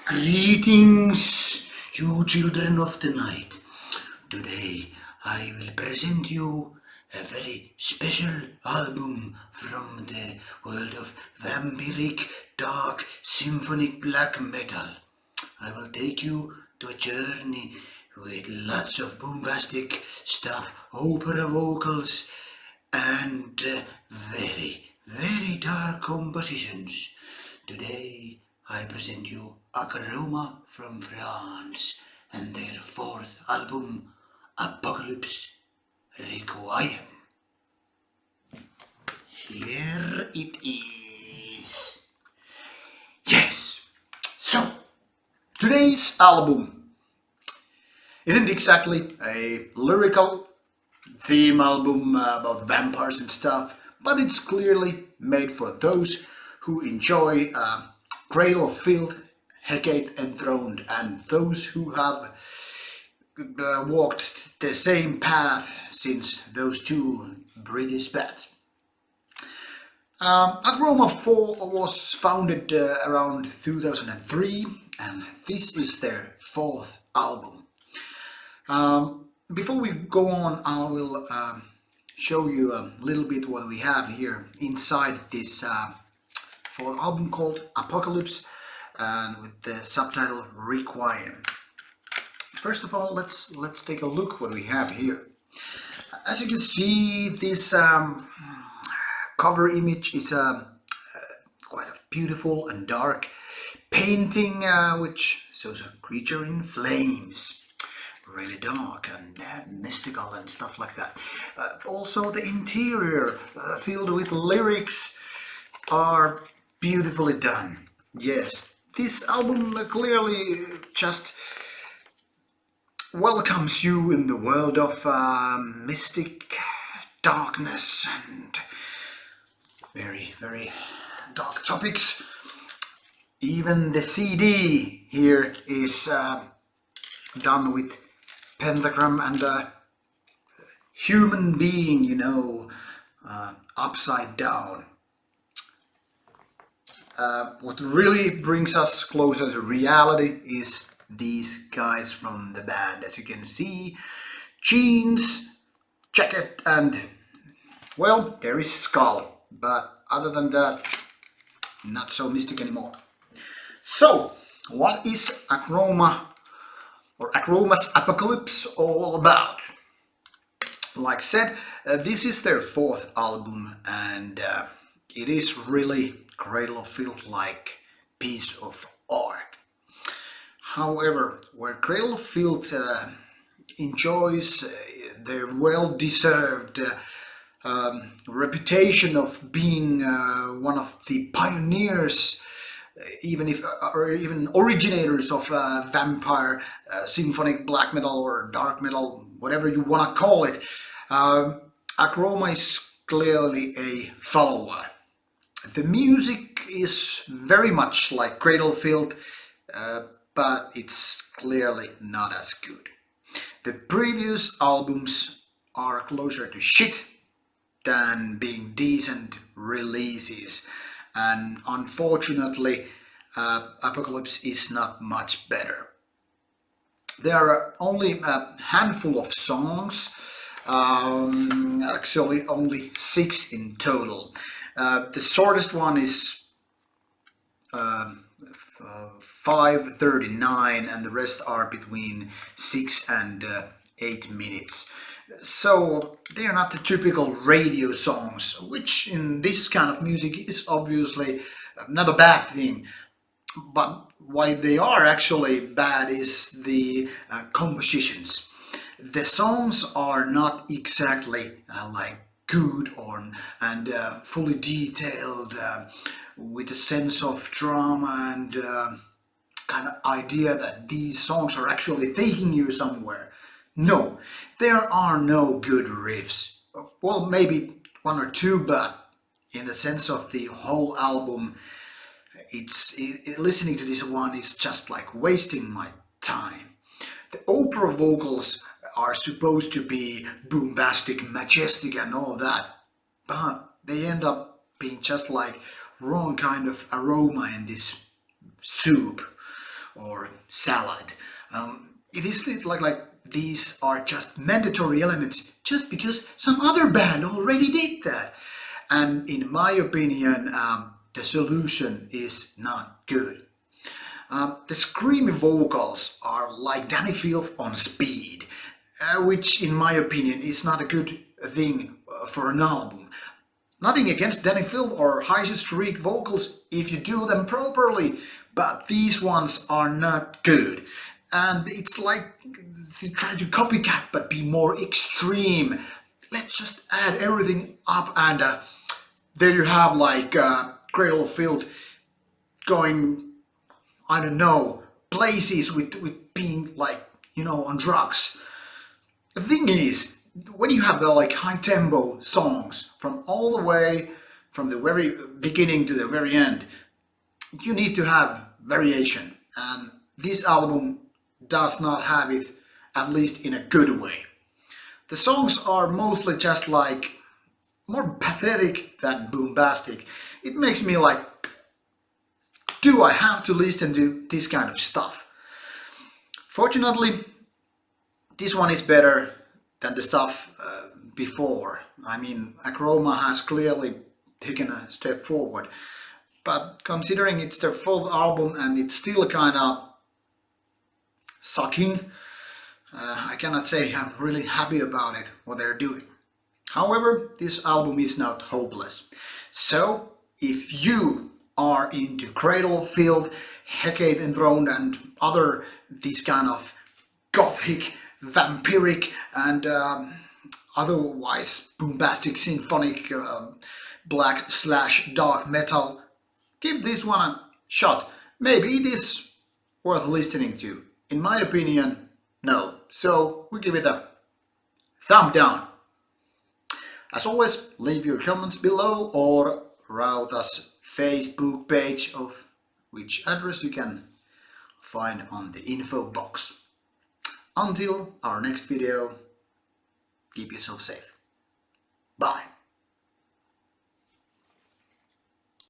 Greetings, you children of the night. Today I will present you a very special album from the world of vampiric, dark, symphonic black metal. I will take you to a journey with lots of bombastic stuff, opera vocals, and very dark compositions. Today I present you Akroma from France and their fourth album, Apocalypse Requiem. Here it is. Yes, so today's album isn't exactly a lyrical theme album about vampires and stuff, but it's clearly made for those who enjoy Cradle of Filth, Hecate Enthroned, and those who have walked the same path since those two British bands. Akroma 4 was founded around 2003, and this is their fourth album. Before we go on, I will show you a little bit what we have here inside this fourth album called Apocalypse, and with the subtitle Requiem. First of all, let's take a look what we have here. As you can see, this cover image is quite a beautiful and dark painting, which shows a creature in flames. Really dark and mystical and stuff like that. Also, the interior filled with lyrics are beautifully done. Yes, this album clearly just welcomes you in the world of mystic darkness and very dark topics. Even the CD here is done with pentagram and a human being, upside down. What really brings us closer to reality is these guys from the band. As you can see, jeans, jacket, and, well, there is skull. But other than that, not so mystic anymore. So, what is Akroma or Akroma's Apocalypse all about? Like said, this is their fourth album, and it is really Cradle of Filth like piece of art. However, where Cradle of Filth enjoys their well-deserved reputation of being one of the pioneers, even originators of vampire, symphonic black metal or dark metal, whatever you want to call it, Akroma is clearly a follower. The music is very much like Cradle of Filth, but it's clearly not as good. The previous albums are closer to shit than being decent releases, and unfortunately Apocalypse is not much better. There are only a handful of songs, actually only 6 in total. The shortest one is 5:39, and the rest are between 6 and 8 minutes. So they are not the typical radio songs, which in this kind of music is obviously not a bad thing. But why they are actually bad is the compositions. The songs are not exactly like good and fully detailed, with a sense of drama and kind of idea that these songs are actually taking you somewhere. No, there are no good riffs. Well, maybe 1 or 2, but in the sense of the whole album, listening to this one is just like wasting my time. The opera vocals are supposed to be bombastic, majestic and all that, but they end up being just like wrong kind of aroma in this soup. or salad. It is like these are just mandatory elements just because some other band already did that. And in my opinion, the solution is not good. The screamy vocals are like Danny Filth on speed, which in my opinion is not a good thing for an album. Nothing against Danny Filth or High Streak vocals if you do them properly, but these ones are not good. And it's like they try to copycat but be more extreme. Let's just add everything up, and there you have like Cradle of Filth going, I don't know, places with being like, you know, on drugs. The thing is, when you have the like high tempo songs from all the way from the very beginning to the very end, you need to have variation, and this album does not have it, at least in a good way. The songs are mostly just like more pathetic than bombastic. It makes me like, do I have to listen to this kind of stuff? Fortunately, this one is better than the stuff before. I mean, Akroma has clearly taken a step forward, but considering it's their fourth album and it's still kind of sucking, I cannot say I'm really happy about it, what they're doing. However, this album is not hopeless. So, if you are into Cradle of Filth, Hecate Enthroned and other these kind of gothic, vampiric and otherwise bombastic, symphonic, black/dark metal, give this one a shot. Maybe it is worth listening to. In my opinion, no. So we give it a thumb down. As always, leave your comments below or Rauta's Facebook page, of which address you can find on the info box. Until our next video, keep yourself safe. Bye.